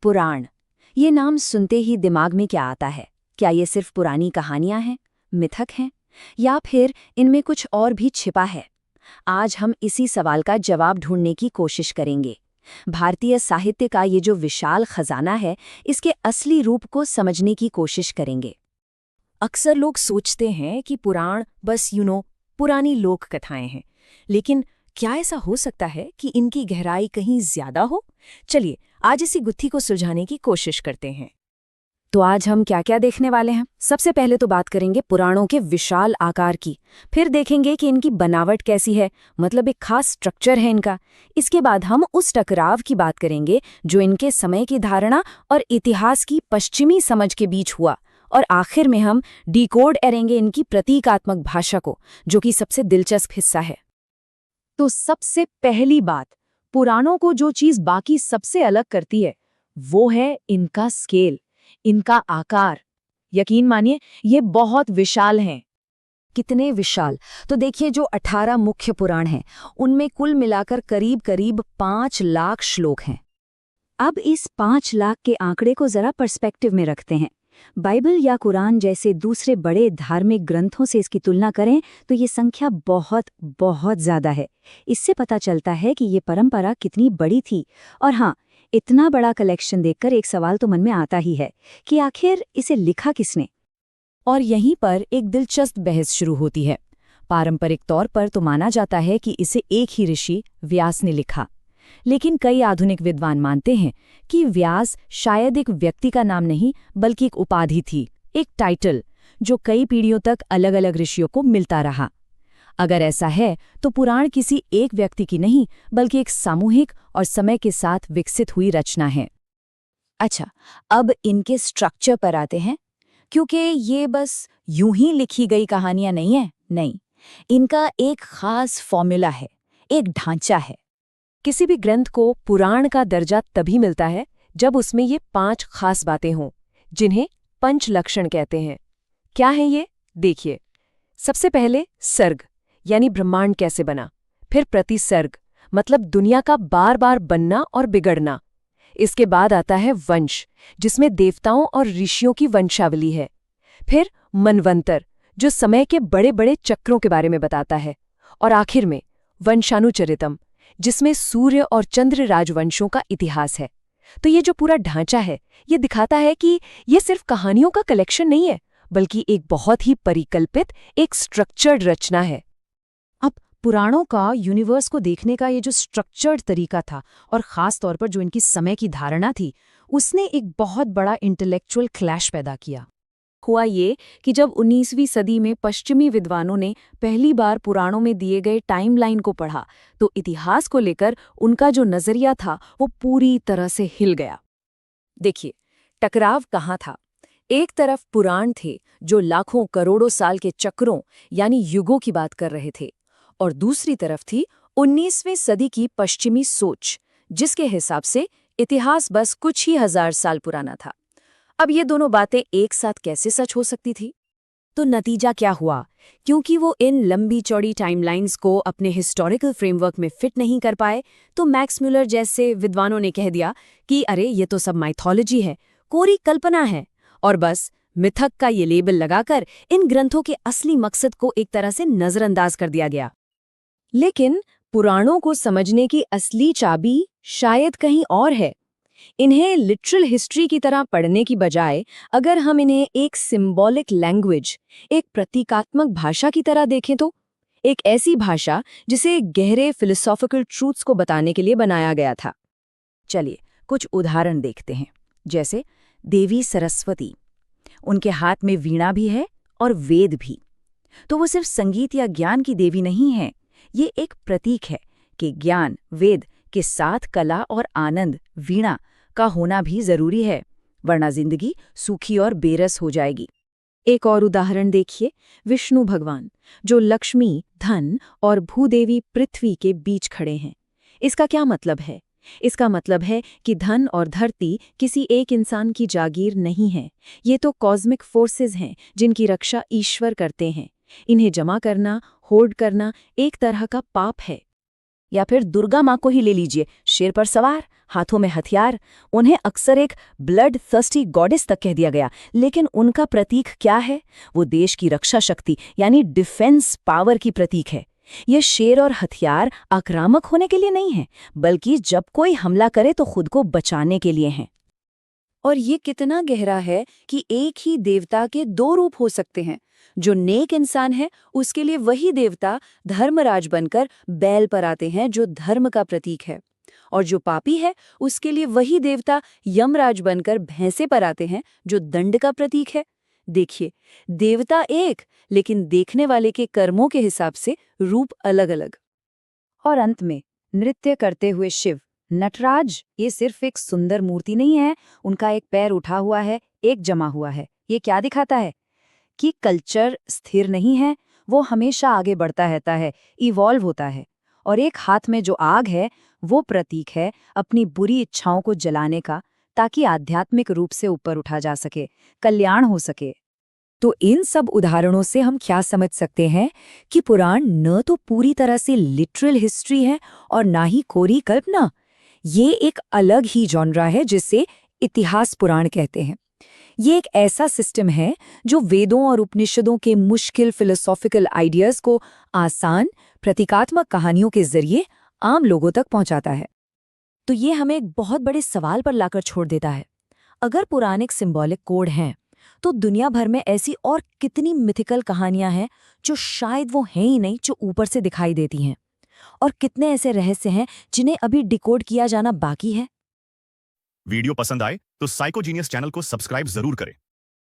पुराण, ये नाम सुनते ही दिमाग में क्या आता है? क्या ये सिर्फ पुरानी कहानियां हैं, मिथक हैं, या फिर इनमें कुछ और भी छिपा है? आज हम इसी सवाल का जवाब ढूंढने की कोशिश करेंगे। भारतीय साहित्य का ये जो विशाल खजाना है, इसके असली रूप को समझने की कोशिश करेंगे। अक्सर लोग सोचते हैं कि पुराण बस पुरानी लोक कथाएं हैं, लेकिन क्या ऐसा हो सकता है कि इनकी गहराई कहीं ज्यादा हो? चलिए आज इसी गुत्थी को सुलझाने की कोशिश करते हैं। तो आज हम क्या क्या देखने वाले हैं? सबसे पहले तो बात करेंगे पुराणों के विशाल आकार की, फिर देखेंगे कि इनकी बनावट कैसी है, मतलब एक खास स्ट्रक्चर है इनका। इसके बाद हम उस टकराव की बात करेंगे जो इनके समय की धारणा और इतिहास की पश्चिमी समझ के बीच हुआ, और आखिर में हम डिकोड करेंगे इनकी प्रतीकात्मक भाषा को, जो कि सबसे दिलचस्प हिस्सा है। तो सबसे पहली बात, पुराणों को जो चीज बाकी सबसे अलग करती है वो है इनका स्केल, इनका आकार। यकीन मानिए ये बहुत विशाल हैं। कितने विशाल? तो देखिए, जो 18 मुख्य पुराण हैं उनमें कुल मिलाकर करीब करीब 5 लाख श्लोक हैं। अब इस 5 लाख के आंकड़े को जरा पर्सपेक्टिव में रखते हैं। बाइबल या कुरान जैसे दूसरे बड़े धार्मिक ग्रंथों से इसकी तुलना करें तो ये संख्या बहुत बहुत ज्यादा है। इससे पता चलता है कि ये परंपरा कितनी बड़ी थी। और हाँ, इतना बड़ा कलेक्शन देखकर एक सवाल तो मन में आता ही है कि आखिर इसे लिखा किसने? और यहीं पर एक दिलचस्प बहस शुरू होती है। पारंपरिक तौर पर तो माना जाता है कि इसे एक ही ऋषि व्यास ने लिखा, लेकिन कई आधुनिक विद्वान मानते हैं कि व्यास शायद एक व्यक्ति का नाम नहीं बल्कि एक उपाधि थी, एक टाइटल जो कई पीढ़ियों तक अलग अलग ऋषियों को मिलता रहा। अगर ऐसा है तो पुराण किसी एक व्यक्ति की नहीं बल्कि एक सामूहिक और समय के साथ विकसित हुई रचना है। अच्छा, अब इनके स्ट्रक्चर पर आते हैं, क्योंकि ये बस यूं ही लिखी गई कहानियां नहीं है। नहीं, इनका एक खास फॉर्मूला है, एक ढांचा है। किसी भी ग्रंथ को पुराण का दर्जा तभी मिलता है जब उसमें ये 5 खास बातें हों, जिन्हें पंच लक्षण कहते हैं। क्या है ये? देखिए, सबसे पहले सर्ग यानी ब्रह्मांड कैसे बना, फिर प्रतिसर्ग मतलब दुनिया का बार बार बनना और बिगड़ना। इसके बाद आता है वंश, जिसमें देवताओं और ऋषियों की वंशावली है। फिर मनवंतर, जो समय के बड़े बड़े चक्रों के बारे में बताता है। और आखिर में वंशानुचरितम, जिसमें सूर्य और चंद्र राजवंशों का इतिहास है। तो ये जो पूरा ढांचा है, ये दिखाता है कि ये सिर्फ कहानियों का कलेक्शन नहीं है, बल्कि एक बहुत ही परिकल्पित, एक स्ट्रक्चर्ड रचना है। अब पुराणों का यूनिवर्स को देखने का ये जो स्ट्रक्चर्ड तरीका था, और खास तौर पर जो इनकी समय की धारणा थी, उसने एक बहुत बड़ा इंटेलेक्चुअल क्लैश पैदा किया। हुआ ये कि जब 19वीं सदी में पश्चिमी विद्वानों ने पहली बार पुराणों में दिए गए टाइमलाइन को पढ़ा, तो इतिहास को लेकर उनका जो नजरिया था वो पूरी तरह से हिल गया। देखिए, टकराव कहाँ था? एक तरफ पुराण थे जो लाखों करोड़ों साल के चक्रों यानी युगों की बात कर रहे थे, और दूसरी तरफ थी 19वीं सदी की पश्चिमी सोच, जिसके हिसाब से इतिहास बस कुछ ही हजार साल पुराना था। अब ये दोनों बातें एक साथ कैसे सच हो सकती थी? तो नतीजा क्या हुआ? क्योंकि वो इन लंबी चौड़ी टाइमलाइंस को अपने हिस्टोरिकल फ्रेमवर्क में फिट नहीं कर पाए, तो मैक्स म्यूलर जैसे विद्वानों ने कह दिया कि अरे ये तो सब माइथोलॉजी है, कोरी कल्पना है, और बस मिथक का ये लेबल लगाकर इन ग्रंथों के असली मकसद को एक तरह से नजरअंदाज कर दिया गया। लेकिन पुराणों को समझने की असली चाबी शायद कहीं और है। इन्हें लिटरल हिस्ट्री की तरह पढ़ने की बजाय अगर हम इन्हें एक सिंबॉलिक लैंग्वेज, एक प्रतीकात्मक भाषा की तरह देखें, तो एक ऐसी भाषा जिसे गहरे फिलोसॉफिकल ट्रूथ्स को बताने के लिए बनाया गया था। चलिए कुछ उदाहरण देखते हैं। जैसे देवी सरस्वती, उनके हाथ में वीणा भी है और वेद भी। तो वो सिर्फ संगीत या ज्ञान की देवी नहीं है, ये एक प्रतीक है कि ज्ञान, वेद के साथ कला और आनंद, वीणा का होना भी जरूरी है, वरना जिंदगी सूखी और बेरस हो जाएगी। एक और उदाहरण देखिए, विष्णु भगवान जो लक्ष्मी, धन और भूदेवी पृथ्वी के बीच खड़े हैं। इसका क्या मतलब है? इसका मतलब है कि धन और धरती किसी एक इंसान की जागीर नहीं है, ये तो कॉस्मिक फोर्सेस हैं जिनकी रक्षा ईश्वर करते हैं। इन्हें जमा करना, होर्ड करना एक तरह का पाप है। या फिर दुर्गा माँ को ही ले लीजिए, शेर पर सवार, हाथों में हथियार। उन्हें अक्सर एक ब्लड थर्स्टी गॉडेस तक कह दिया गया, लेकिन उनका प्रतीक क्या है? वो देश की रक्षा शक्ति यानी डिफेंस पावर की प्रतीक है। ये शेर और हथियार आक्रामक होने के लिए नहीं है, बल्कि जब कोई हमला करे तो खुद को बचाने के लिए हैं। और ये कितना गहरा है कि एक ही देवता के दो रूप हो सकते हैं। जो नेक इंसान है उसके लिए वही देवता धर्मराज बनकर बैल पर आते हैं, जो धर्म का प्रतीक है, और जो पापी है उसके लिए वही देवता यमराज बनकर भैंसे पर आते हैं, जो दंड का प्रतीक है। देखिए, देवता एक, लेकिन देखने वाले के कर्मों के हिसाब से रूप अलग अलग। और अंत में नृत्य करते हुए शिव, नटराज, ये सिर्फ एक सुंदर मूर्ति नहीं है, उनका एक पैर उठा हुआ है, एक जमा हुआ है। ये क्या दिखाता है? कि कल्चर स्थिर नहीं है, वो हमेशा आगे बढ़ता रहता है, इवॉल्व होता है। और एक हाथ में जो आग है वो प्रतीक है अपनी बुरी इच्छाओं को जलाने का, ताकि आध्यात्मिक रूप से ऊपर उठा जा सके, कल्याण हो सके। तो इन सब उदाहरणों से हम क्या समझ सकते हैं कि पुराण न तो पूरी तरह से लिटरल हिस्ट्री है और ना ही कोरी कल्पना। ये एक अलग ही जॉनरा है जिसे इतिहास पुराण कहते हैं। ये एक ऐसा सिस्टम है जो वेदों और उपनिषदों के मुश्किल फिलोसॉफिकल आइडियाज को आसान प्रतीकात्मक कहानियों के जरिए आम लोगों तक पहुंचाता है। तो ये हमें एक बहुत बड़े सवाल पर लाकर छोड़ देता है। अगर पुराणिक सिंबॉलिक कोड हैं, तो दुनिया भर में ऐसी और कितनी मिथिकल कहानियां हैं जो शायद वो हैं ही नहीं, जो ऊपर से दिखाई देती हैं। और कितने ऐसे रहस्य हैं जिन्हें अभी डिकोड किया जाना बाकी है। वीडियो पसंद आए तो साइकोजीनियस चैनल को सब्सक्राइब जरूर करें